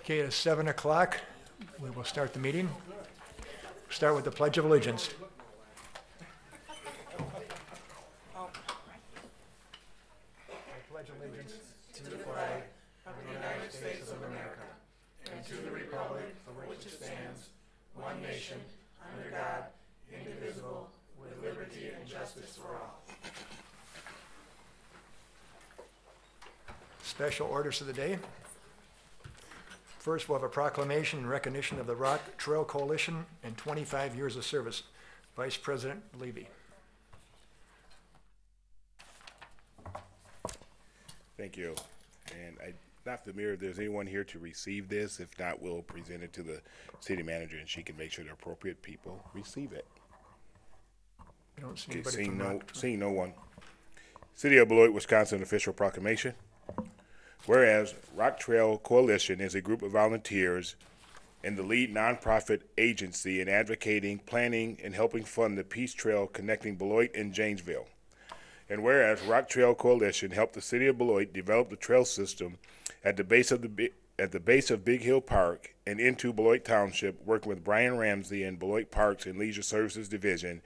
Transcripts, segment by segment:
Okay, it's 7 o'clock. We will start the meeting. Start with the Pledge of Allegiance. I pledge allegiance to the flag of the United States of America and to the republic for which it stands, one nation, under God, indivisible, with liberty and justice for all. Special orders of the day. First, we'll have a proclamation in recognition of the Rock Trail Coalition and 25 years of service. Vice President Leavy. Thank you. And I'm not familiar if there's anyone here to receive this. If not, we'll present it to the city manager and she can make sure the appropriate people receive it. I don't see Okay, anybody from Rock Trail. seeing no one. City of Beloit, Wisconsin official proclamation. Whereas Rock Trail Coalition is a group of volunteers and the lead nonprofit agency in advocating, planning, and helping fund the Peace Trail connecting Beloit and Janesville. And whereas Rock Trail Coalition helped the city of Beloit develop the trail system at the base of Big Hill Park and into Beloit Township, working with Brian Ramsey and Beloit Parks and Leisure Services Division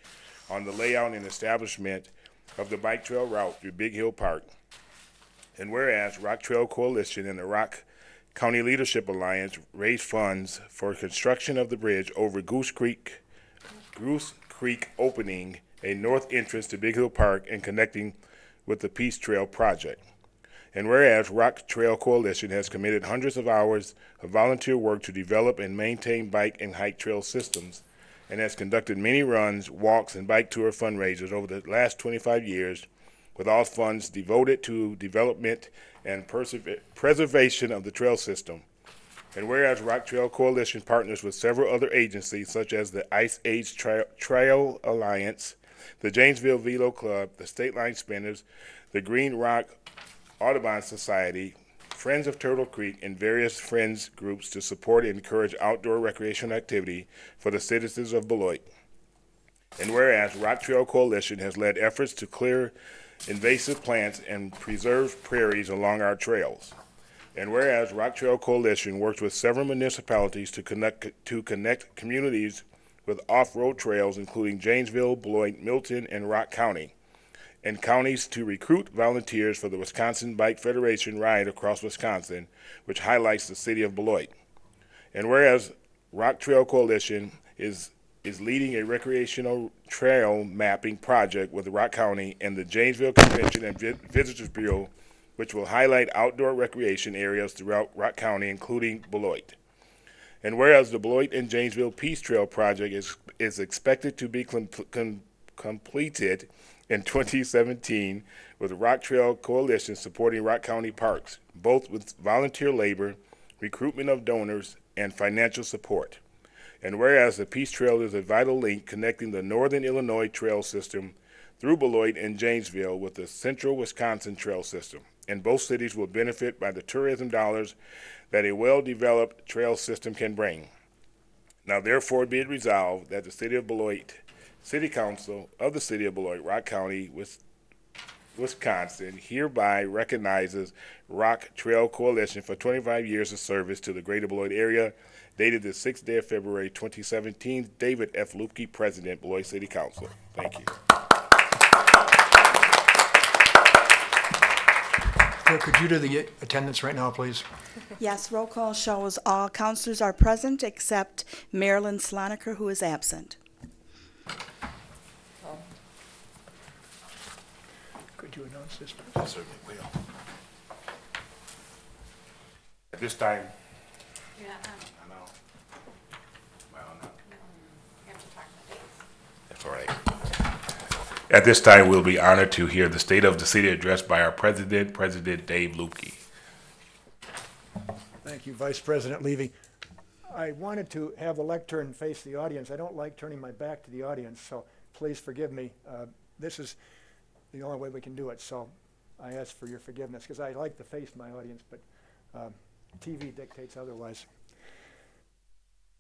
on the layout and establishment of the bike trail route through Big Hill Park. And whereas Rock Trail Coalition and the Rock County Leadership Alliance raised funds for construction of the bridge over Goose Creek, opening a north entrance to Big Hill Park and connecting with the Peace Trail project. And whereas Rock Trail Coalition has committed hundreds of hours of volunteer work to develop and maintain bike and hike trail systems and has conducted many runs, walks, and bike tour fundraisers over the last 25 years, with all funds devoted to development and preservation of the trail system. And whereas Rock Trail Coalition partners with several other agencies such as the Ice Age Trail Alliance, the Janesville Velo Club, the State Line Spinners, the Green Rock Audubon Society, Friends of Turtle Creek, and various friends groups to support and encourage outdoor recreational activity for the citizens of Beloit. And whereas Rock Trail Coalition has led efforts to clear invasive plants and preserve prairies along our trails. And whereas Rock Trail Coalition works with several municipalities to connect communities with off-road trails, including Janesville, Beloit, Milton, and Rock County, and counties to recruit volunteers for the Wisconsin Bike Federation ride across Wisconsin, which highlights the city of Beloit. And whereas Rock Trail Coalition is leading a recreational trail mapping project with Rock County and the Janesville Convention and Visitors Bureau, which will highlight outdoor recreation areas throughout Rock County, including Beloit. And whereas the Beloit and Janesville Peace Trail project is expected to be completed in 2017, with Rock Trail Coalition supporting Rock County parks, both with volunteer labor, recruitment of donors, and financial support. And whereas the Peace Trail is a vital link connecting the Northern Illinois trail system through Beloit and Janesville with the Central Wisconsin trail system, and both cities will benefit by the tourism dollars that a well-developed trail system can bring. Now therefore be it resolved that the City of Beloit, City Council of the City of Beloit, Rock County, Wisconsin, hereby recognizes Rock Trail Coalition for 25 years of service to the greater Beloit area, dated the 6th day of February 2017. David F. Luebke, President, Beloit City Council. Thank you. Could you do the attendance right now, please? Yes, roll call shows all councilors are present except Marilyn Sloniker, who is absent. Could you announce this, please? I certainly will. At this time, Yeah, I know. Well, no. you have to talk about dates. That's all right. At this time, we'll be honored to hear the State of the City address by our President, President Dave Luebke. Thank you, Vice President Leavy. I wanted to have the lectern face the audience. I don't like turning my back to the audience, so please forgive me. This is the only way we can do it, so I ask for your forgiveness, because I like to face my audience, but TV dictates otherwise.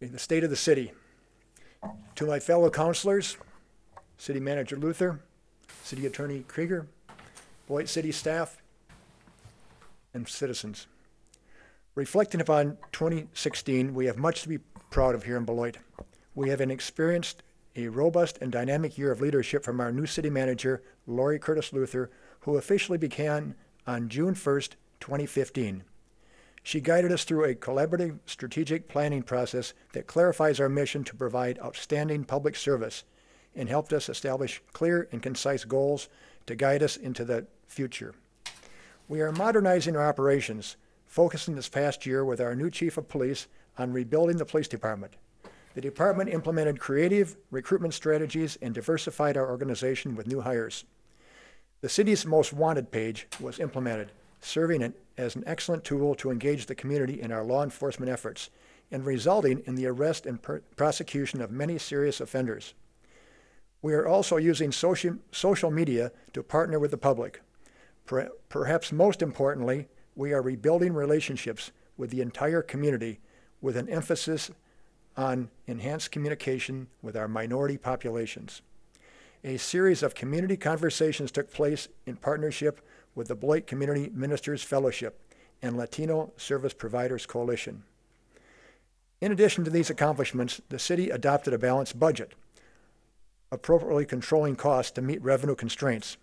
In the state of the city, to my fellow councilors, City Manager Luther, City Attorney Krieger, Beloit City staff, and citizens, Reflecting upon 2016, we have much to be proud of here in Beloit. We have experienced a robust and dynamic year of leadership from our new city manager, Lori Curtis Luther, who officially began on June 1st, 2015. She guided us through a collaborative strategic planning process that clarifies our mission to provide outstanding public service and helped us establish clear and concise goals to guide us into the future. We are modernizing our operations, focusing this past year with our new chief of police on rebuilding the police department. The department implemented creative recruitment strategies and diversified our organization with new hires. The city's most wanted page was implemented, serving as an excellent tool to engage the community in our law enforcement efforts and resulting in the arrest and prosecution of many serious offenders. We are also using social media to partner with the public. Perhaps most importantly, we are rebuilding relationships with the entire community with an emphasis on enhanced communication with our minority populations. A series of community conversations took place in partnership with the Beloit Community Ministers Fellowship and Latino Service Providers Coalition. In addition to these accomplishments, the city adopted a balanced budget, appropriately controlling costs to meet revenue constraints.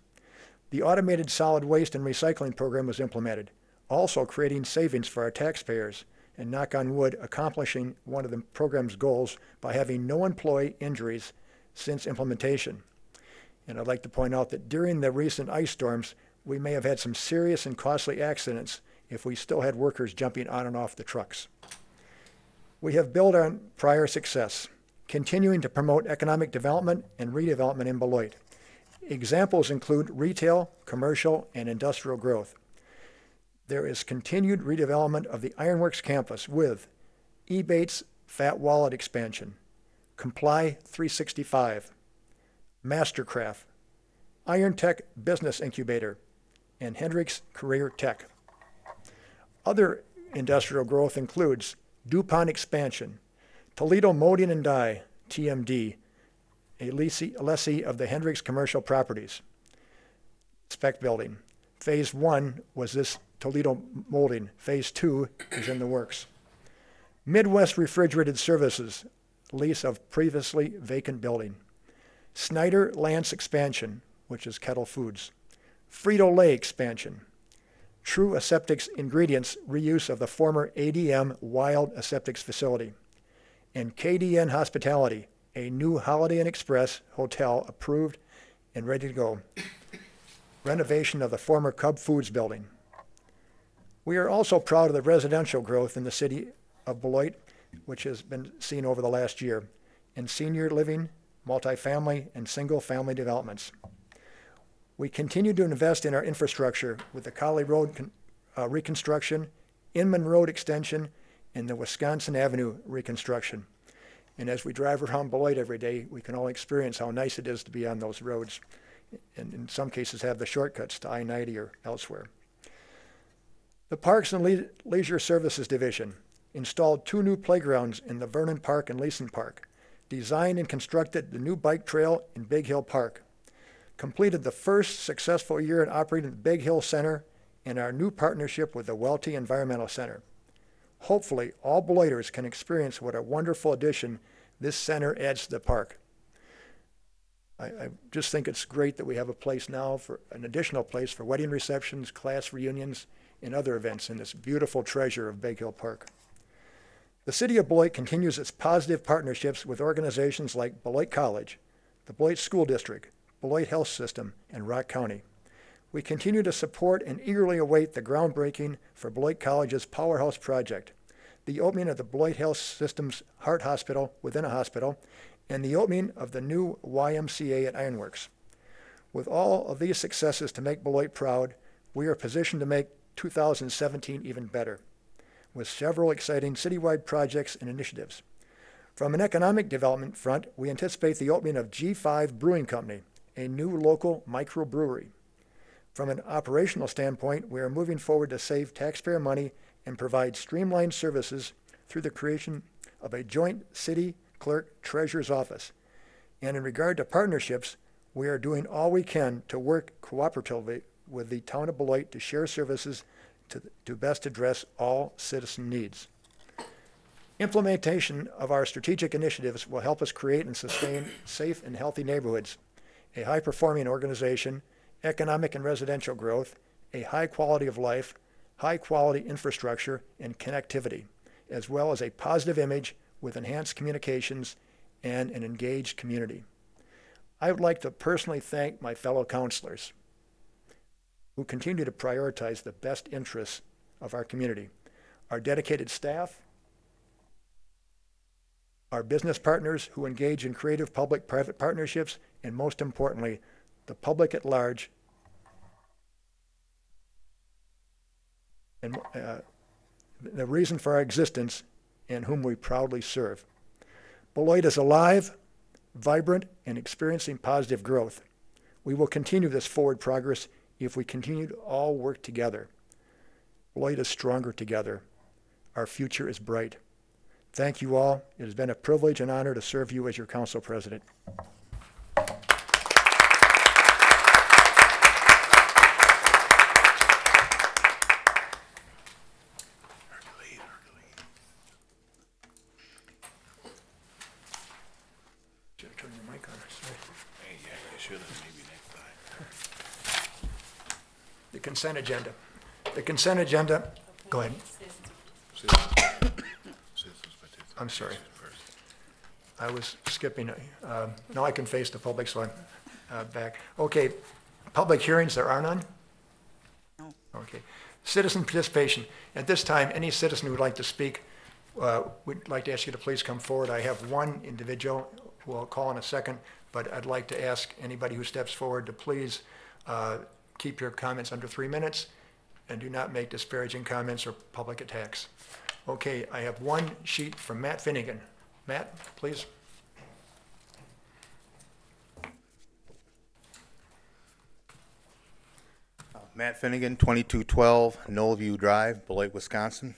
The automated solid waste and recycling program was implemented, also creating savings for our taxpayers and, knock on wood, accomplishing one of the program's goals by having no employee injuries since implementation. And I'd like to point out that during the recent ice storms, we may have had some serious and costly accidents if we still had workers jumping on and off the trucks. We have built on prior success, continuing to promote economic development and redevelopment in Beloit. Examples include retail, commercial, and industrial growth. There is continued redevelopment of the Ironworks campus with Ebates Fat Wallet expansion, Comply 365, Mastercraft, Iron Tech Business Incubator, and Hendricks Career Tech. Other industrial growth includes DuPont expansion, Toledo Molding and Dye, TMD, a lessee of the Hendricks commercial properties. Spec building. Phase 1 was this Toledo Molding. Phase 2 is in the works. Midwest Refrigerated Services, lease of previously vacant building. Snyder Lance expansion, which is Kettle Foods. Frito-Lay expansion. True Aseptics Ingredients reuse of the former ADM Wild Aseptics facility. And KDN Hospitality, a new Holiday Inn Express hotel approved and ready to go. Renovation of the former Cub Foods building. We are also proud of the residential growth in the city of Beloit, which has been seen over the last year, in senior living, multifamily, and single-family developments. We continue to invest in our infrastructure with the Colley Road reconstruction, Inman Road extension, and the Wisconsin Avenue reconstruction. And as we drive around Beloit every day, we can all experience how nice it is to be on those roads, and in some cases have the shortcuts to I-90 or elsewhere. The Parks and Leisure Services Division installed 2 new playgrounds in the Vernon Park and Leeson Park, designed and constructed the new bike trail in Big Hill Park, completed the first successful year in operating the Big Hill Center and our new partnership with the Welty Environmental Center. Hopefully, all Beloiters can experience what a wonderful addition this center adds to the park. I just think it's great that we have a place now, for an additional place for wedding receptions, class reunions, and other events in this beautiful treasure of Big Hill Park. The City of Beloit continues its positive partnerships with organizations like Beloit College, the Beloit School District, Beloit Health System, and Rock County. We continue to support and eagerly await the groundbreaking for Beloit College's Powerhouse Project, the opening of the Beloit Health System's Heart Hospital within a hospital, and the opening of the new YMCA at Ironworks. With all of these successes to make Beloit proud, we are positioned to make 2017 even better, with several exciting citywide projects and initiatives. From an economic development front, we anticipate the opening of G5 Brewing Company, a new local microbrewery. From an operational standpoint, we are moving forward to save taxpayer money and provide streamlined services through the creation of a joint city clerk treasurer's office. And in regard to partnerships, we are doing all we can to work cooperatively with the town of Beloit to share services to best address all citizen needs. Implementation of our strategic initiatives will help us create and sustain safe and healthy neighborhoods, a high-performing organization, economic and residential growth, a high quality of life, high-quality infrastructure and connectivity, as well as a positive image with enhanced communications and an engaged community. I would like to personally thank my fellow councilors who continue to prioritize the best interests of our community, our dedicated staff, our business partners who engage in creative public-private partnerships, and most importantly, the public at large, and the reason for our existence and whom we proudly serve. Beloit is alive, vibrant, and experiencing positive growth. We will continue this forward progress if we continue to all work together. Beloit is stronger together. Our future is bright. Thank you all. It has been a privilege and honor to serve you as your council president. Should have turned your mic on. Sorry. Hey, yeah, you should have, maybe next time. The consent agenda. The consent agenda, go ahead. I'm sorry. I was skipping. Now I can face the public, so I'm back. Okay, public hearings, there are none? No. Okay. Citizen participation. At this time, any citizen who would like to speak, we'd like to ask you to please come forward. I have one individual who I'll call in a second, but I'd like to ask anybody who steps forward to please keep your comments under 3 minutes and do not make disparaging comments or public attacks. Okay, I have one sheet from Matt Finnegan. Matt, please. Matt Finnegan, 2212 Knollview Drive, Beloit, Wisconsin.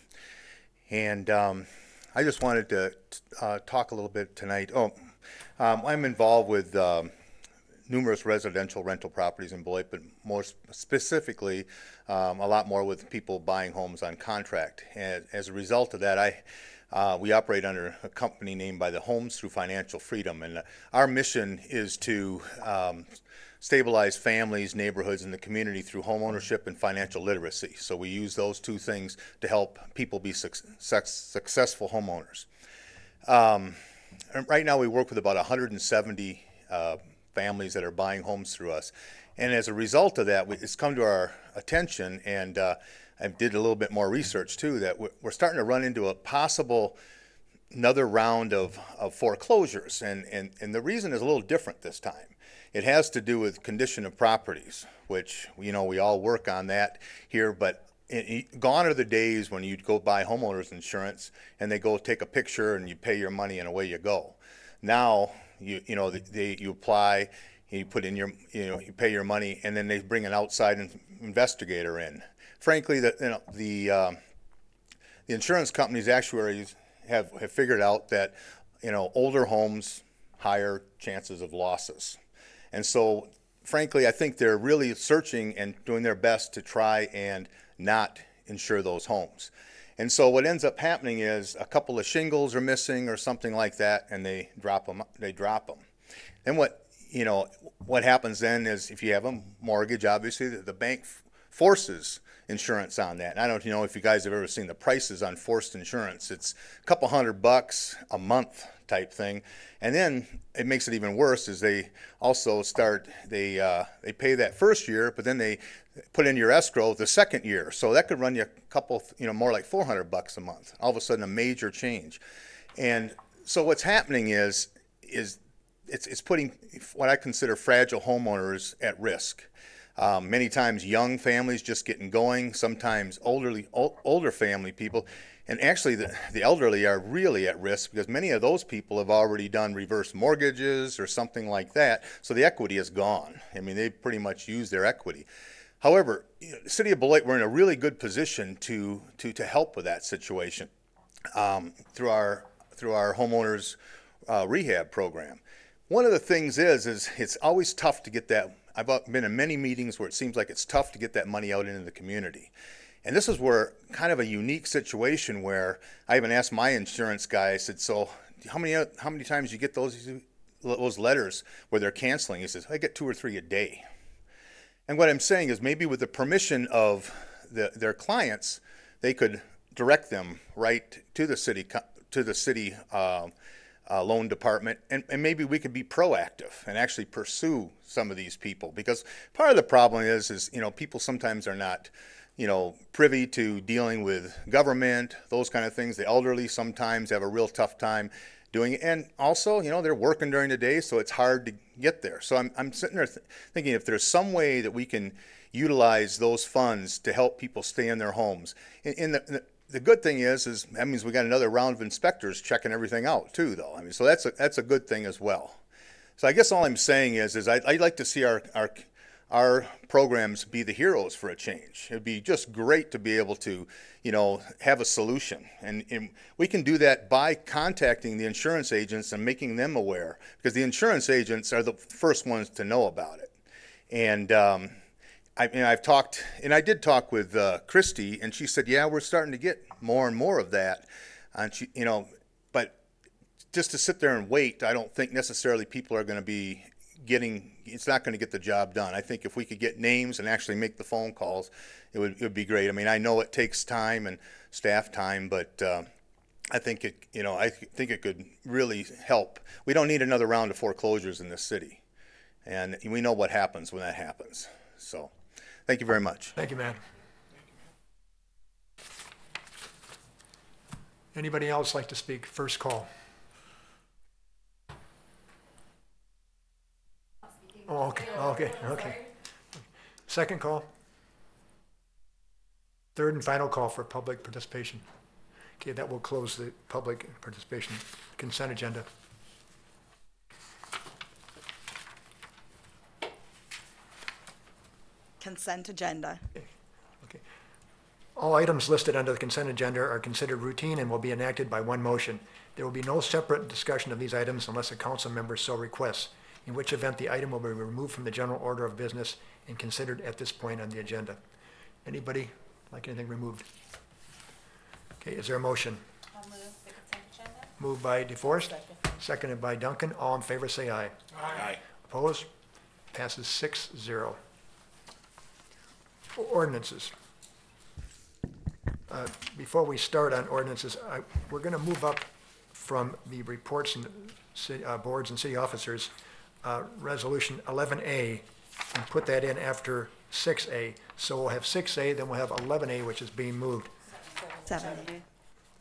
And I just wanted to talk a little bit tonight. I'm involved with numerous residential rental properties in Beloit, but more specifically, a lot more with people buying homes on contract. And as a result of that, we operate under a company named by the Homes Through Financial Freedom, and our mission is to stabilize families, neighborhoods, and the community through homeownership and financial literacy. So we use those two things to help people be successful homeowners. Right now we work with about 170 families that are buying homes through us. And as a result of that, it's come to our attention, and I did a little bit more research too, that we're starting to run into a possible another round of foreclosures. And the reason is a little different this time. It has to do with condition of properties, which, you know, we all work on that here, but gone are the days when you'd go buy homeowners insurance and they go take a picture and you pay your money and away you go. Now, you apply, you put in your, you pay your money, and then they bring an outside investigator in. Frankly, the insurance companies' actuaries have figured out that, older homes, higher chances of losses. And so, frankly, I think they're really searching and doing their best to try and not insure those homes. And so what ends up happening is a couple of shingles are missing or something like that, and they drop them. Then what happens then is, if you have a mortgage, obviously the bank forces insurance on that. And I don't know if you guys have ever seen the prices on forced insurance. It's a couple $100 a month type thing. And then it makes it even worse is they also they pay that first year, but then they put in your escrow the second year. So that could run you a couple, more like $400 a month. All of a sudden a major change. And so what's happening is it's putting what I consider fragile homeowners at risk. Many times young families just getting going, sometimes older family people. And actually the elderly are really at risk because many of those people have already done reverse mortgages or something like that. So the equity is gone. I mean, they pretty much use their equity. However, the city of Beloit, we're in a really good position to help with that situation through our homeowners rehab program. One of the things is it's always tough to get that. I've been in many meetings where it seems like it's tough to get that money out into the community. And this is where kind of a unique situation where I even asked my insurance guy, I said, so how many times you get those letters where they're canceling? He says, I get 2 or 3 a day. And what I'm saying is maybe with the permission of their clients, they could direct them right to the city loan department, and maybe we could be proactive and actually pursue some of these people, because part of the problem is people sometimes are not privy to dealing with government, those kind of things. The elderly sometimes have a real tough time doing it, and also they're working during the day, so it's hard to get there. So I'm sitting there thinking, if there's some way that we can utilize those funds to help people stay in their homes. The good thing is that means we got another round of inspectors checking everything out too, though. I mean, so that's a good thing as well. So I guess all I'm saying is I'd like to see our programs be the heroes for a change. It'd be just great to be able to, have a solution, and we can do that by contacting the insurance agents and making them aware, because the insurance agents are the first ones to know about it. And I did talk with Christy, and she said, yeah, we're starting to get more and more of that. And she, but just to sit there and wait, I don't think necessarily people are going to be it's not going to get the job done. I think if we could get names and actually make the phone calls, it would be great. I mean, I know it takes time and staff time, but I think it could really help. We don't need another round of foreclosures in this city, and we know what happens when that happens. So, thank you very much. Thank you, man. Anybody else like to speak? First call. Oh, okay. Second call. Third and final call for public participation. Okay, that will close the public participation. Consent agenda. Consent agenda. Okay. All items listed under the consent agenda are considered routine and will be enacted by one motion. There will be no separate discussion of these items unless a council member so requests, in which event the item will be removed from the general order of business and considered at this point on the agenda. Anybody like anything removed? Okay, is there a motion? I'll move the consent agenda. Moved by DeForest, seconded by Duncan. All in favor say aye. Aye. Opposed? Passes 6-0. Ordinances. Before we start on ordinances, we're going to move up from the reports and boards and city officers, resolution 11A, and put that in after 6A. So we'll have 6A, then we'll have 11A, which is being moved. 7.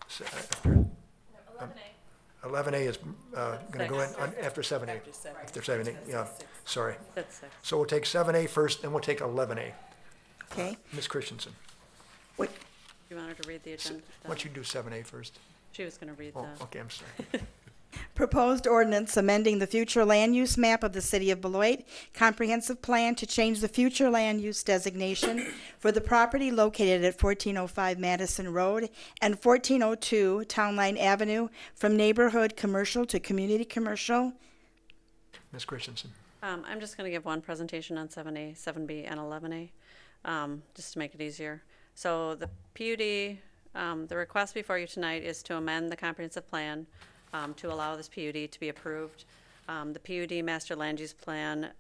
So after 11A is going to go in after 7A. After 7A, yeah, sorry. So we'll take 7A first, then we'll take 11A. Okay. Ms. Christensen, Wait, You want her to read the agenda? why don't you do 7A first? She was going to read Oh, the, okay, I'm sorry. proposed ordinance amending the future land use map of the city of Beloit, comprehensive plan to change the future land use designation for the property located at 1405 Madison Road and 1402 Town Line Avenue from neighborhood commercial to community commercial. Ms. Christensen, I'm just going to give one presentation on 7A, 7B, and 11A, just to make it easier. So the PUD, the request before you tonight is to amend the comprehensive plan to allow this PUD to be approved. The PUD master land use plan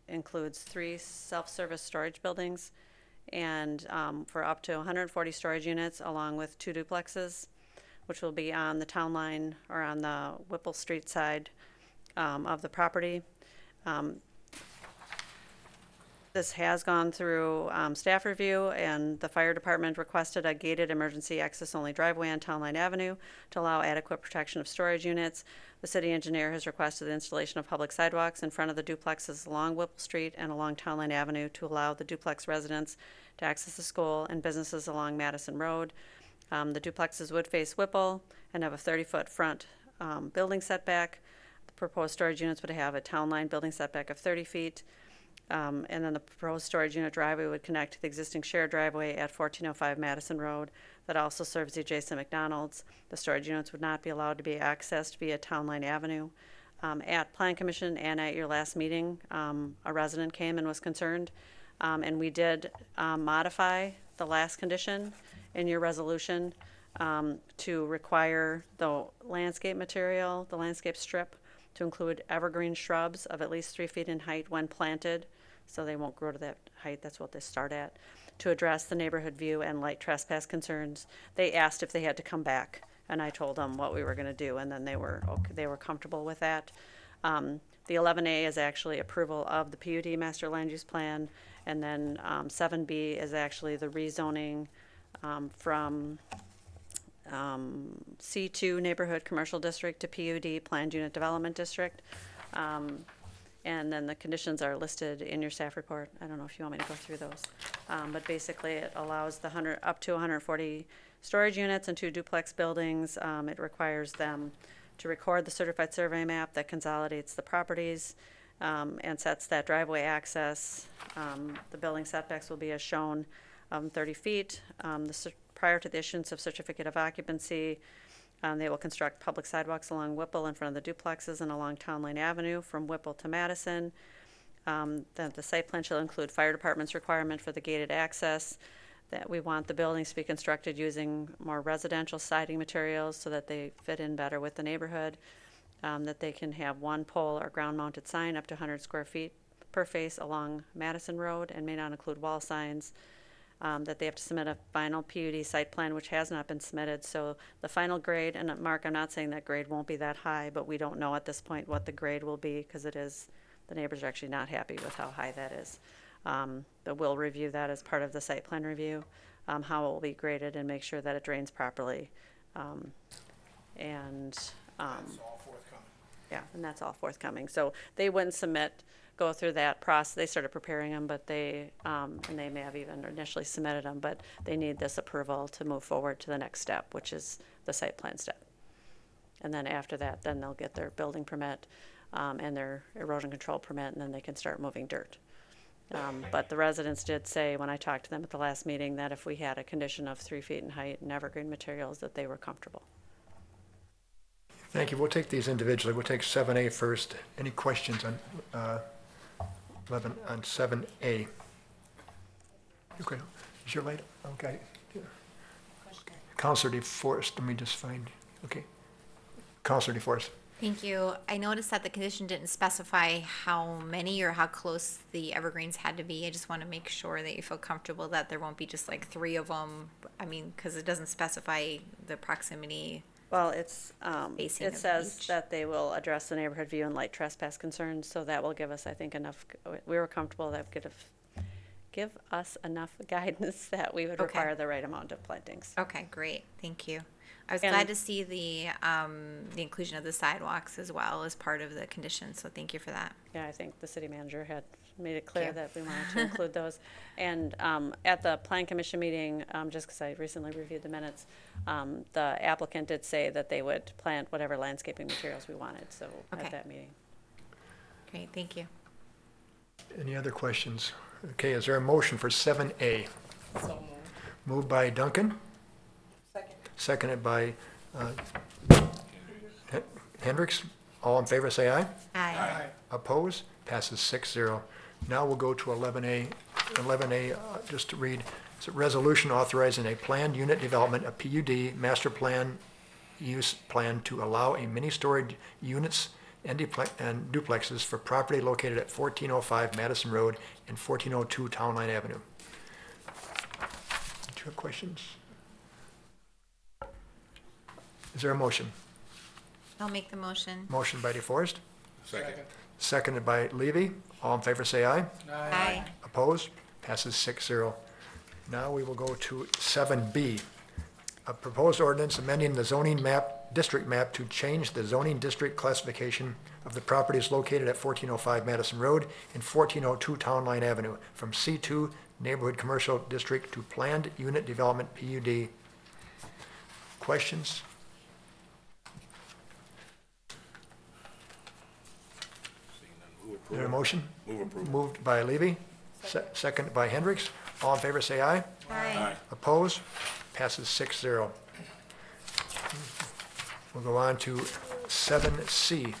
includes 3 self-service storage buildings and for up to 140 storage units along with 2 duplexes, which will be on the town line or on the Whipple Street side of the property. This has gone through staff review, and the fire department requested a gated emergency access-only driveway on Town Line Avenue to allow adequate protection of storage units. The city engineer has requested the installation of public sidewalks in front of the duplexes along Whipple Street and along Town Line Avenue to allow the duplex residents to access the school and businesses along Madison Road. The duplexes would face Whipple and have a 30-foot front building setback. The proposed storage units would have a Town Line building setback of 30 feet. And then the proposed storage unit driveway would connect to the existing shared driveway at 1405 Madison Road that also serves the adjacent McDonald's. The storage units would not be allowed to be accessed via Town Line Avenue. At Plan Commission and at your last meeting, a resident came and was concerned, and we did modify the last condition in your resolution, to require the landscape material, the landscape strip, to include evergreen shrubs of at least 3 feet in height when planted, so they won't grow to that height, that's what they start at, to address the neighborhood view and light trespass concerns. They asked if they had to come back, and I told them what we were gonna do, and then they were comfortable with that. The 11A is actually approval of the PUD master land use plan, and then 7B is actually the rezoning from C2 neighborhood commercial district to PUD planned unit development district. And then the conditions are listed in your staff report. I don't know if you want me to go through those. But basically it allows the up to 140 storage units and 2 duplex buildings. It requires them to record the certified survey map that consolidates the properties and sets that driveway access. The building setbacks will be as shown, 30 feet. Prior to the issuance of certificate of occupancy, they will construct public sidewalks along Whipple in front of the duplexes and along Town Line Avenue from Whipple to Madison. That the site plan shall include fire department's requirement for the gated access, that we want the buildings to be constructed using more residential siding materials so that they fit in better with the neighborhood, that they can have 1 pole or ground-mounted sign up to 100 square feet per face along Madison Road and may not include wall signs, that they have to submit a final PUD site plan, which has not been submitted. So the final grade, and Mark, I'm not saying that grade won't be that high, but we don't know at this point what the grade will be because the neighbors are actually not happy with how high that is. But we'll review that as part of the site plan review, how it will be graded and make sure that it drains properly. That's all forthcoming. Yeah, and that's all forthcoming. So they wouldn't go through that process. They started preparing them, but and they may have even initially submitted them, but they need this approval to move forward to the next step, which is the site plan step. And then after that, then they'll get their building permit and their erosion control permit, and then they can start moving dirt. But the residents did say, when I talked to them at the last meeting, that if we had a condition of 3 feet in height and evergreen materials, that they were comfortable. Thank you. We'll take these individually. We'll take 7A first. Any questions on 7A? Okay. Is your light? Okay. Counselor DeForest, let me just find, okay. Counselor DeForest. Thank you. I noticed that the condition didn't specify how many or how close the evergreens had to be. I just want to make sure that you feel comfortable that there won't be just like 3 of them. I mean, because it doesn't specify the proximity. Well, it Facing says each. that they will address the neighborhood view and light trespass concerns, so that will give us, I think, enough, we were comfortable that would give us enough guidance that we would Okay. require the right amount of plantings. Okay, great. Thank you. I was And- glad to see the inclusion of the sidewalks as well as part of the condition, so thank you for that. Yeah, I think the city manager had made it clear you. that we wanted to include those. And at the plan commission meeting, just because I recently reviewed the minutes, the applicant did say that they would plant whatever landscaping materials we wanted, so Okay. at that meeting. Great, thank you. Any other questions? Okay, is there a motion for 7A? So moved. Moved by Duncan, Second. seconded by Hendricks. All in favor, say aye. Aye. Opposed? Passes 6-0. Now we'll go to 11A. 11A, just to read, it's a resolution authorizing a planned unit development, a PUD, master plan, use plan to allow a mini-storage units and duplexes for property located at 1405 Madison Road and 1402 Town Line Avenue. Do you have questions? Is there a motion? I'll make the motion. Motion by DeForest, Second. seconded by Leavy. All in favor, say aye. Aye. Opposed? Passes 6-0. Now we will go to 7B. A proposed ordinance amending the zoning map, district map to change the zoning district classification of the properties located at 1405 Madison Road and 1402 Town Line Avenue from C2 Neighborhood Commercial District to Planned Unit Development PUD. Questions? Is there a motion? Move approval. Moved by Leavy, second by Hendricks. All in favor, say aye. Aye. Opposed? Passes 6-0. We'll go on to 7C.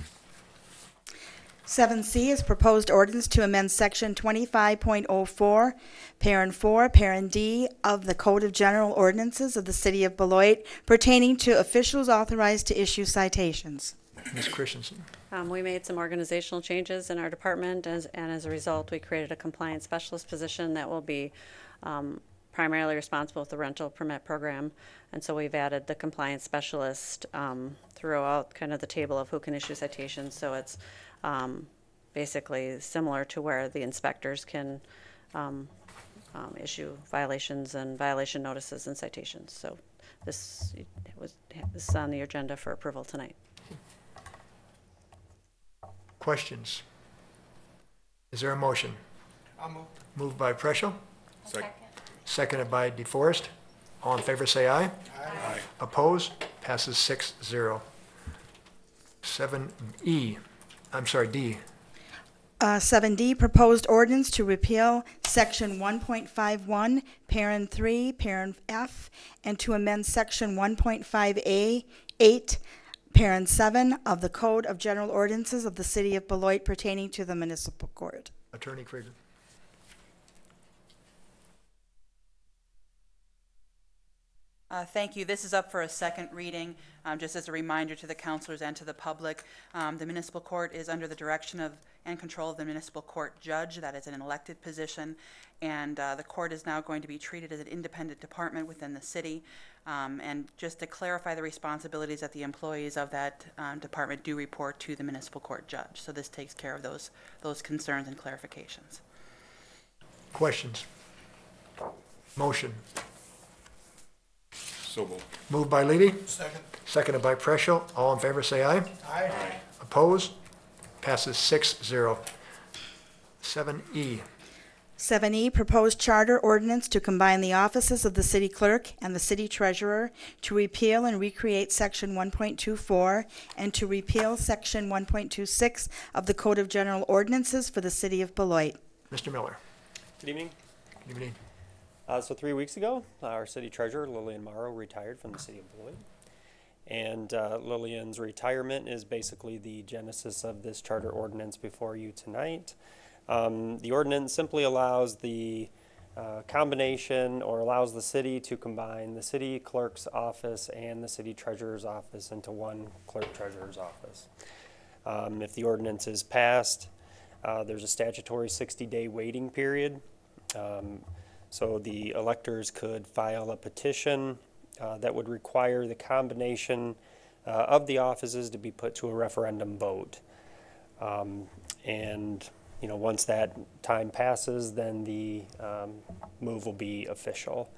7C is proposed ordinance to amend Section 25.04, Parent 4, Parent D of the Code of General Ordinances of the City of Beloit pertaining to officials authorized to issue citations. Ms. Christensen. We made some organizational changes in our department, and as a result, we created a compliance specialist position that will be primarily responsible with the rental permit program. And so we've added the compliance specialist throughout kind of the table of who can issue citations. So it's basically similar to where the inspectors can issue violations and violation notices and citations. So this is on the agenda for approval tonight. Questions? Is there a motion? I'll move. Moved by Preschel, Second. seconded by DeForest. All in favor, say aye. Aye. Opposed? Passes 6-0. 7E, I'm sorry, D. 7D, proposed ordinance to repeal Section 1.51, Parent 3, Parent F, and to amend Section 1.5A, 8, Parent 7 of the Code of General Ordinances of the City of Beloit pertaining to the municipal court. Attorney Krieger. Thank you. This is up for a second reading. Just as a reminder to the councilors and to the public, the municipal court is under the direction of and control of the municipal court judge. That is an elected position, and the court is now going to be treated as an independent department within the city. And just to clarify the responsibilities that the employees of that department do report to the municipal court judge. So this takes care of those concerns and clarifications. Questions? Motion. So moved. Moved by Leavy, Second. seconded by Preschel. All in favor, say aye. Aye. Opposed? Passes 6-0. 7E. 7E, proposed charter ordinance to combine the offices of the city clerk and the city treasurer, to repeal and recreate Section 1.24, and to repeal Section 1.26 of the Code of General Ordinances for the City of Beloit. Mr. Miller. Good evening. Good evening. So 3 weeks ago, our city treasurer, Lillian Morrow, retired from the city of Beloit. And Lillian's retirement is basically the genesis of this charter ordinance before you tonight. The ordinance simply allows the combination, or allows the city to combine the city clerk's office and the city treasurer's office into one clerk treasurer's office. If the ordinance is passed, there's a statutory 60-day waiting period. So the electors could file a petition that would require the combination of the offices to be put to a referendum vote. And once that time passes, then the move will be official.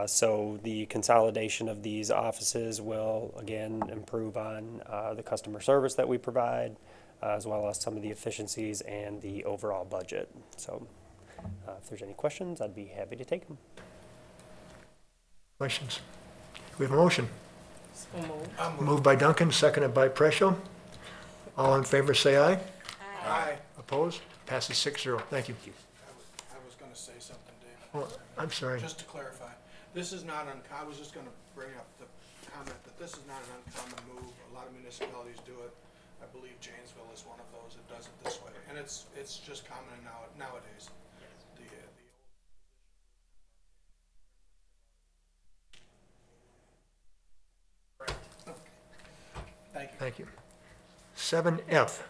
So the consolidation of these offices will, again, improve on the customer service that we provide, as well as some of the efficiencies and the overall budget. So if there's any questions, I'd be happy to take them. Questions? We have a motion. So moved. Moved by Duncan, seconded by Preschel. All in favor, say aye. Aye. Opposed? Passes 6-0. Thank you. I was going to say something, Dave. Oh, I'm sorry. Just to clarify, this is not I was just going to bring up the comment that this is not an uncommon move. A lot of municipalities do it. I believe Janesville is one of those that does it this way, and it's just common nowadays. Thank you. Thank you. 7F.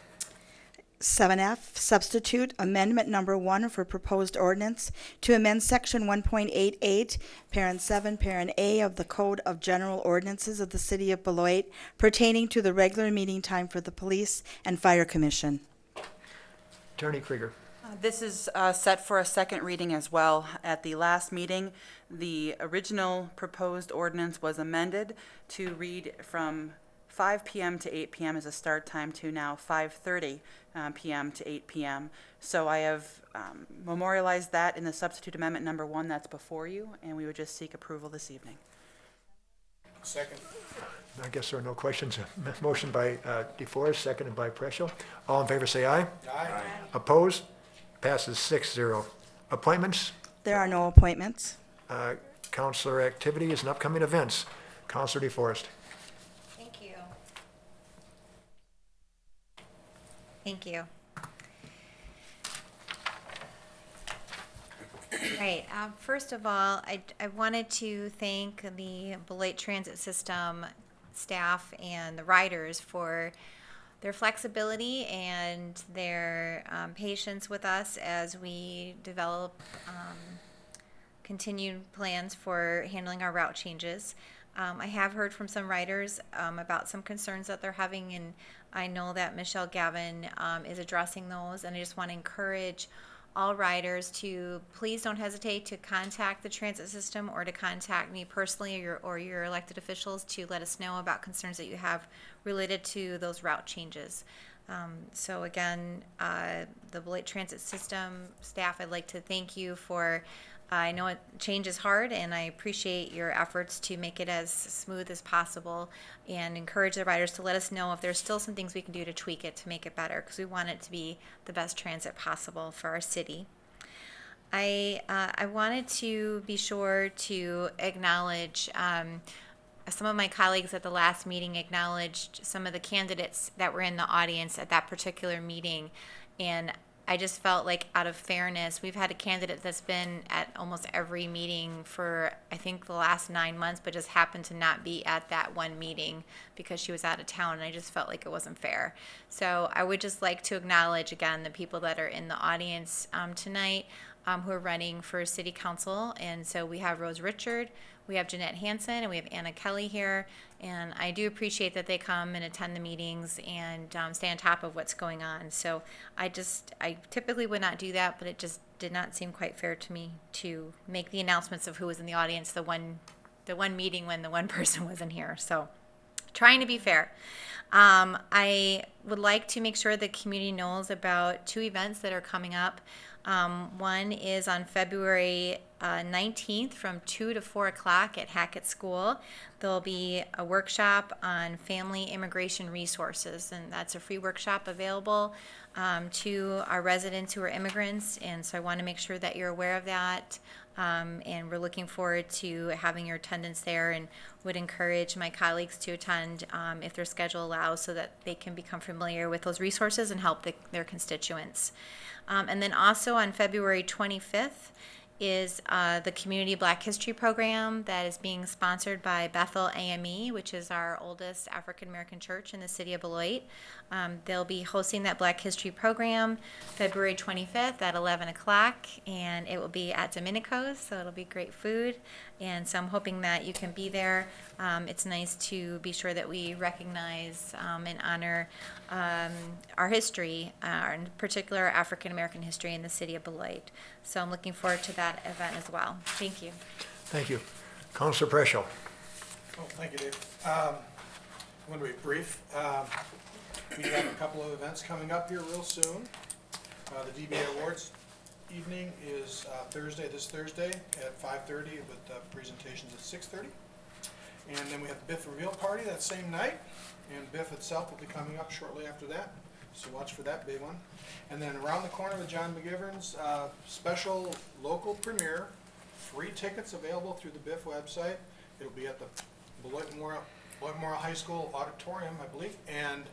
7F, substitute amendment number 1 for proposed ordinance to amend Section 1.88, Parent 7, Parent A of the Code of General Ordinances of the City of Beloit pertaining to the regular meeting time for the Police and Fire Commission. Attorney Krieger. This is set for a second reading as well. At the last meeting, the original proposed ordinance was amended to read from 5 p.m. to 8 p.m. as a start time to now 5:30 p.m. to 8 p.m. So I have memorialized that in the substitute amendment number 1 that's before you, and we would just seek approval this evening. Second. I guess there are no questions. Motion by DeForest, seconded by Preschel. All in favor, say aye. Aye. Opposed? Passes 6-0. Appointments, There are no appointments. counselor activities, and upcoming events. Counselor DeForest. Thank you. Thank you. Right. First of all, I wanted to thank the Beloit Transit System staff and the riders for their flexibility and their patience with us as we develop continued plans for handling our route changes. I have heard from some riders about some concerns that they're having, and I know that Michelle Gavin is addressing those, and I just want to encourage all riders to please don't hesitate to contact the transit system or to contact me personally or your elected officials to let us know about concerns that you have related to those route changes. So again, the Beloit Transit System staff, I'd like to thank you for, I know change is hard, and I appreciate your efforts to make it as smooth as possible, and encourage the riders to let us know if there's still some things we can do to tweak it to make it better, because we want it to be the best transit possible for our city. I wanted to be sure to acknowledge some of my colleagues at the last meeting acknowledged some of the candidates that were in the audience at that particular meeting, and I just felt like, out of fairness, we've had a candidate that's been at almost every meeting for, I think, the last 9 months, but just happened to not be at that one meeting because she was out of town, and I just felt like it wasn't fair. So I would just like to acknowledge, again, the people that are in the audience tonight who are running for city council. And so we have Rose Richard, we have Jeanette Hansen, and we have Anna Kelly here. And I do appreciate that they come and attend the meetings and stay on top of what's going on. So I typically would not do that, but it just did not seem quite fair to me to make the announcements of who was in the audience the one meeting when the one person wasn't here. So trying to be fair. I would like to make sure the community knows about 2 events that are coming up. One is on February 19th from 2 to 4 o'clock at Hackett School. There'll be a workshop on family immigration resources, and that's a free workshop available to our residents who are immigrants. And so I want to make sure that you're aware of that. And we're looking forward to having your attendance there, and would encourage my colleagues to attend if their schedule allows, so that they can become familiar with those resources and help their constituents. And then also on February 25th is the Community Black History Program that is being sponsored by Bethel AME, which is our oldest African American church in the city of Beloit. They'll be hosting that Black History Program February 25th at 11 o'clock, and it will be at Domenico's, so it'll be great food. And so I'm hoping that you can be there. It's nice to be sure that we recognize and honor our history, in particular African American history in the city of Beloit. So I'm looking forward to that event as well. Thank you. Thank you. Councilor Preschel. Oh, thank you, Dave. I'm going to be brief. We have a couple of events coming up here real soon. The DBA Awards evening is this Thursday at 5:30 with presentations at 6:30. And then we have the Biff Reveal Party that same night, and Biff itself will be coming up shortly after that, so watch for that big one. And then around the corner with John McGivern's special local premiere, free tickets available through the Biff website. It'll be at the Beloit Memorial High School auditorium, I believe, and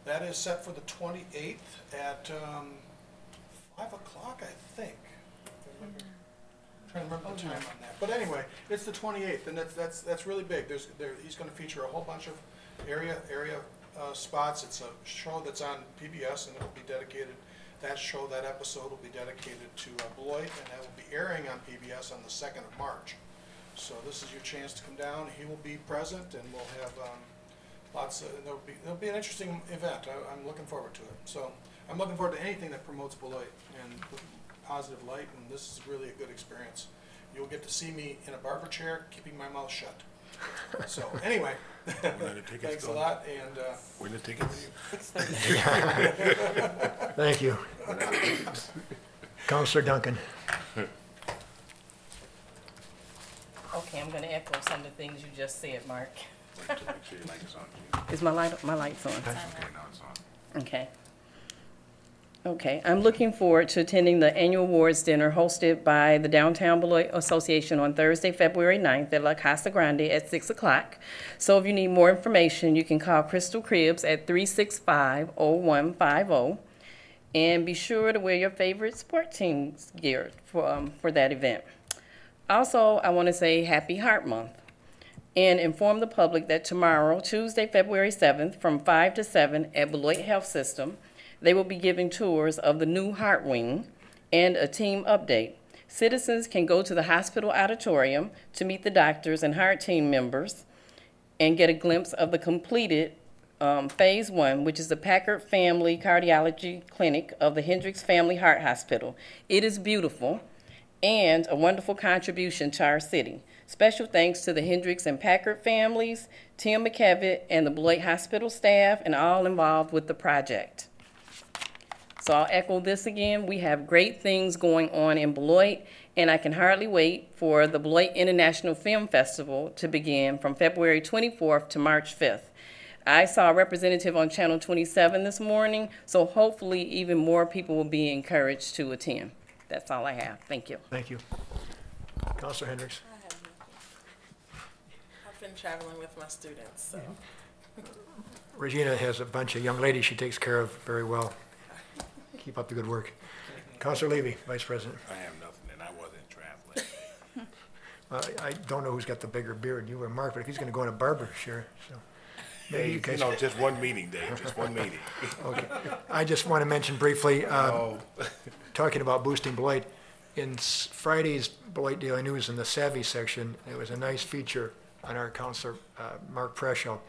that is set for the 28th at 5 o'clock, I think. I'm trying to remember the time on that. But anyway, it's the 28th, and that's really big. He's going to feature a whole bunch of area spots. It's a show that's on PBS, and it'll be dedicated. That episode will be dedicated to Beloit, and that will be airing on PBS on the 2nd of March. So this is your chance to come down. He will be present, and we'll have there'll be an interesting event. I'm looking forward to it. So I'm looking forward to anything that promotes Beloit and with positive light, and this is really a good experience. You'll get to see me in a barber chair, keeping my mouth shut. So anyway, thanks a lot, and When the tickets? Thank you. Councilor Duncan. Okay, I'm gonna echo some of the things you just said, Mark. Wait till make sure your light is on. Is my light's on? Okay, now it's on. Okay. Okay, I'm looking forward to attending the annual awards dinner hosted by the Downtown Beloit Association on Thursday, February 9th at La Casa Grande at 6 o'clock. So if you need more information, you can call Crystal Cribbs at 365-0150. And be sure to wear your favorite sport team's gear for that event. Also, I want to say Happy Heart Month and inform the public that tomorrow, Tuesday, February 7th, from 5 to 7 at Beloit Health System, they will be giving tours of the new Heart Wing and a team update. Citizens can go to the hospital auditorium to meet the doctors and heart team members and get a glimpse of the completed Phase 1, which is the Packard Family Cardiology Clinic of the Hendricks Family Heart Hospital. It is beautiful and a wonderful contribution to our city. Special thanks to the Hendricks and Packard families, Tim McKevitt, and the Beloit Hospital staff, and all involved with the project. So I'll echo this again. We have great things going on in Beloit, and I can hardly wait for the Beloit International Film Festival to begin from February 24th to March 5th. I saw a representative on Channel 27 this morning, so hopefully even more people will be encouraged to attend. That's all I have. Thank you. Thank you. Councilor Hendricks. I've been traveling with my students, so. Regina has a bunch of young ladies she takes care of very well. Keep up the good work. Councilor Leavy, Vice President. I have nothing, and I wasn't traveling. I don't know who's got the bigger beard, you or Mark, but if he's going to go in a barber, sure. So maybe you guys. Just one meeting, Dave, just one meeting. Okay. I just want to mention briefly, talking about boosting Beloit, in Friday's Beloit Daily News in the Savvy section, there was a nice feature on our Councilor Mark Preschel,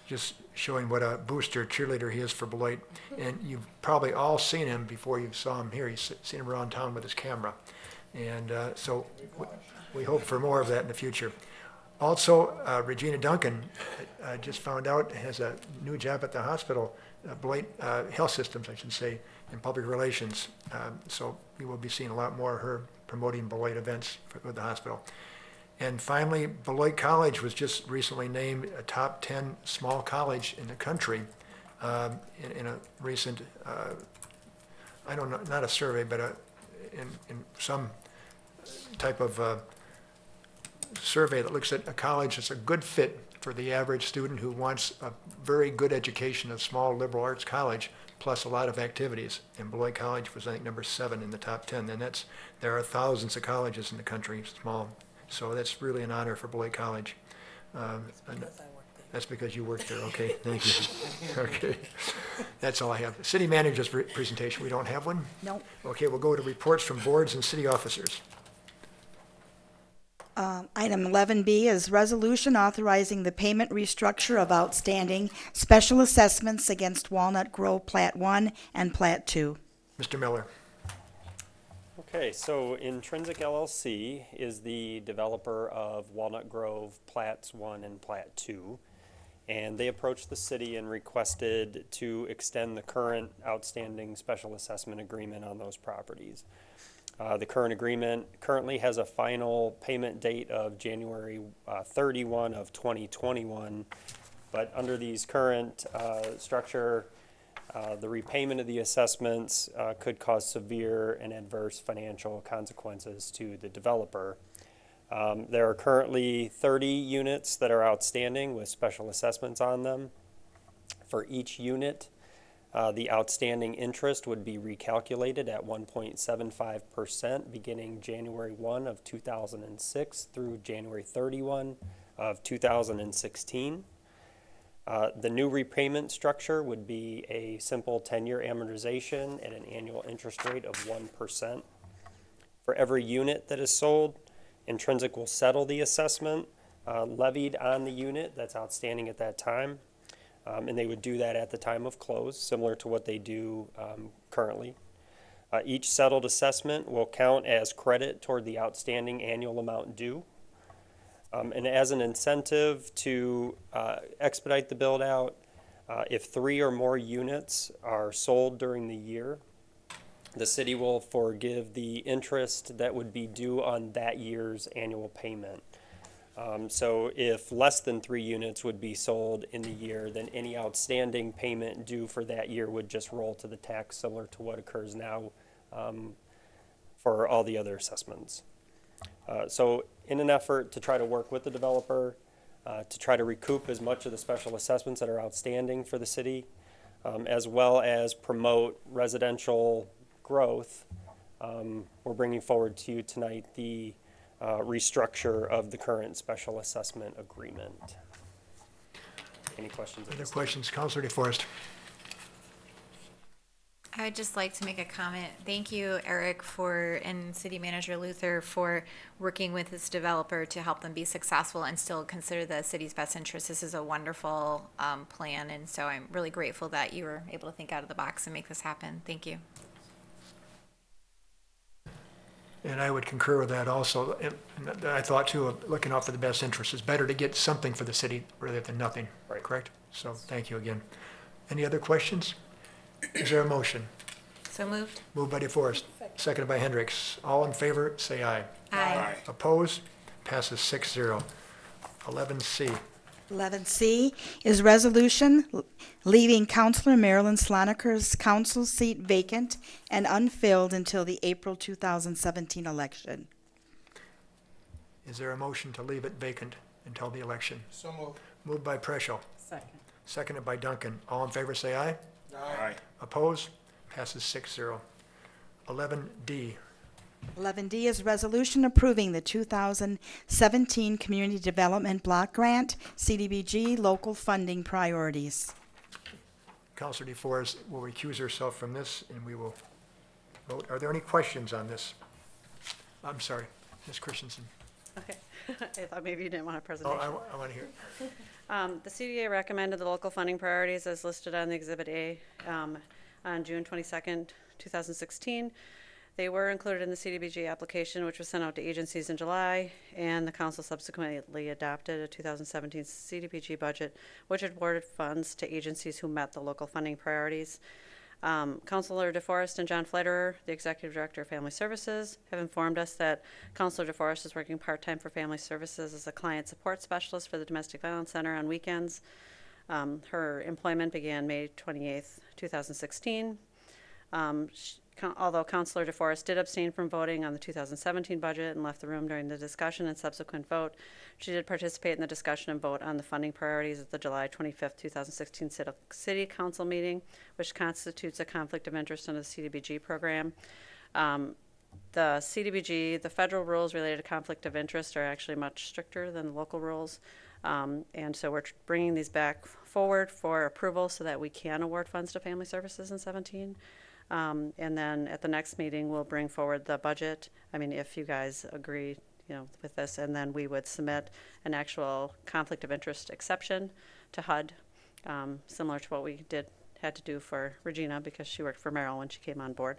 just showing what a booster cheerleader he is for Beloit. And you've probably all seen him before you saw him here. You've seen him around town with his camera. And so we hope for more of that in the future. Also, Regina Duncan, just found out, has a new job at the hospital, Beloit Health Systems, I should say, in public relations. So we will be seeing a lot more of her promoting Beloit events with the hospital. And finally, Beloit College was just recently named a top 10 small college in the country in a recent, I don't know, not a survey, but in some type of survey that looks at a college that's a good fit for the average student who wants a very good education, a small liberal arts college, plus a lot of activities. And Beloit College was, I think, number 7 in the top 10. And there are thousands of colleges in the country, small. So that's really an honor for Beloit College. That's because you worked there. Okay, thank you. Okay, that's all I have. City manager's presentation. We don't have one? No. Okay, we'll go to reports from boards and city officers. Item 11B is resolution authorizing the payment restructure of outstanding special assessments against Walnut Grove Plat 1 and Plat 2. Mr. Miller. Okay, so Intrinsic LLC is the developer of Walnut Grove Plats 1 and Plat 2, and they approached the city and requested to extend the current outstanding special assessment agreement on those properties. The current agreement currently has a final payment date of January 31 of 2021, but under these current structure, the repayment of the assessments could cause severe and adverse financial consequences to the developer. There are currently 30 units that are outstanding with special assessments on them. For each unit, the outstanding interest would be recalculated at 1.75% beginning January 1 of 2006 through January 31 of 2016. The new repayment structure would be a simple 10-year amortization at an annual interest rate of 1%. For every unit that is sold, Intrinsic will settle the assessment levied on the unit that's outstanding at that time. And they would do that at the time of close, similar to what they do currently. Each settled assessment will count as credit toward the outstanding annual amount due. And as an incentive to expedite the build out, if 3 or more units are sold during the year, the city will forgive the interest that would be due on that year's annual payment. So if less than 3 units would be sold in the year, then any outstanding payment due for that year would just roll to the tax, similar to what occurs now for all the other assessments. So in an effort to try to work with the developer, to try to recoup as much of the special assessments that are outstanding for the city, as well as promote residential growth, we're bringing forward to you tonight the restructure of the current special assessment agreement. Any questions? Other questions? Councilor DeForest. I would just like to make a comment. Thank you, Eric, and City Manager Luther for working with this developer to help them be successful and still consider the city's best interest. This is a wonderful plan, and so I'm really grateful that you were able to think out of the box and make this happen. Thank you. And I would concur with that also. And I thought too, of looking out for the best interest. It's better to get something for the city rather than nothing, Right. correct? So thank you again. Any other questions? Is there a motion? So moved. Moved by DeForest, seconded by Hendricks. All in favor, say aye. Aye. Opposed? Passes 6-0. 11C. 11C is resolution leaving Councilor Marilyn Sloniker's council seat vacant and unfilled until the April 2017 election. Is there a motion to leave it vacant until the election? So moved. Moved by Preschel, Second. seconded by Duncan. All in favor, say aye. Aye. Opposed? Passes 6-0. 11D. 11D is resolution approving the 2017 Community Development Block Grant, CDBG, local funding priorities. Councilor DeForest will recuse herself from this, and we will vote. Are there any questions on this? I'm sorry, Ms. Christensen. Okay. I thought maybe you didn't want a Oh, presentation. I want to hear. The CDA recommended the local funding priorities as listed on the Exhibit A on June 22nd, 2016. They were included in the CDBG application, which was sent out to agencies in July, and the council subsequently adopted a 2017 CDBG budget, which awarded funds to agencies who met the local funding priorities. Councilor DeForest and John Flatterer, the Executive Director of Family Services, have informed us that Councilor DeForest is working part-time for Family Services as a client support specialist for the Domestic Violence Center on weekends. Her employment began May 28th, 2016. Although Councilor DeForest did abstain from voting on the 2017 budget and left the room during the discussion and subsequent vote, she did participate in the discussion and vote on the funding priorities at the July 25th, 2016 City Council meeting, which constitutes a conflict of interest under the CDBG program. The CDBG, the federal rules related to conflict of interest are actually much stricter than the local rules. And so we're bringing these back forward for approval so that we can award funds to Family Services in 17. And then at the next meeting, we'll bring forward the budget. I mean, if you guys agree, with this, and then we would submit an actual conflict of interest exception to HUD, similar to what we had to do for Regina because she worked for Merrill when she came on board.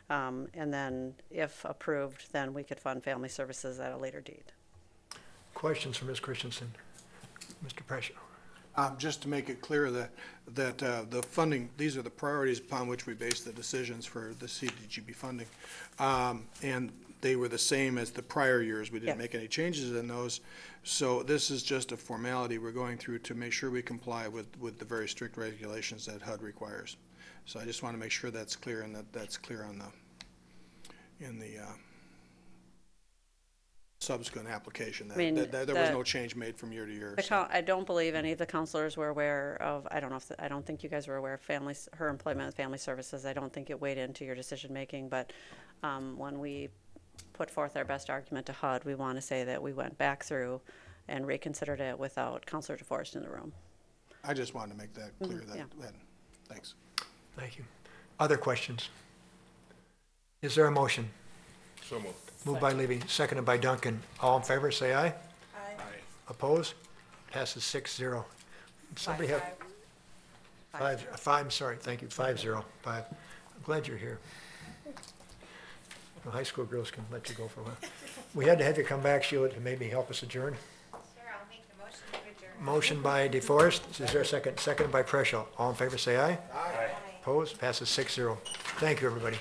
And then if approved, then we could fund Family Services at a later date. Questions for Ms. Christensen? Mr. Preschel. Just to make it clear that the funding, these are the priorities upon which we base the decisions for the CDGB funding. And they were the same as the prior years. We didn't make any changes in those. So this is just a formality we're going through to make sure we comply with the very strict regulations that HUD requires. So I just want to make sure that's clear and that's clear on in the subsequent application. There was no change made from year to year. I don't believe any of the counselors were aware of, I don't think you guys were aware of her employment with Family Services. I don't think it weighed into your decision making, but when we put forth our best argument to HUD, we want to say that we went back through and reconsidered it without Councilor DeForest in the room. I just wanted to make that clear. Thanks. Thank you. Other questions? Is there a motion? So moved. Moved by Leavy, seconded by Duncan. All in favor, say aye. Aye. Opposed? Passes 6-0. Somebody have? Five, sorry, thank you, 5-0. I'm glad you're here. The high school girls can let you go for a while. We had to have you come back, Sheila, to maybe help us adjourn. Sure, I'll make the motion to adjourn. Motion by DeForest, is there a second? Seconded by Preschel. All in favor, say aye. Aye. Opposed? Passes 6-0. Thank you, everybody.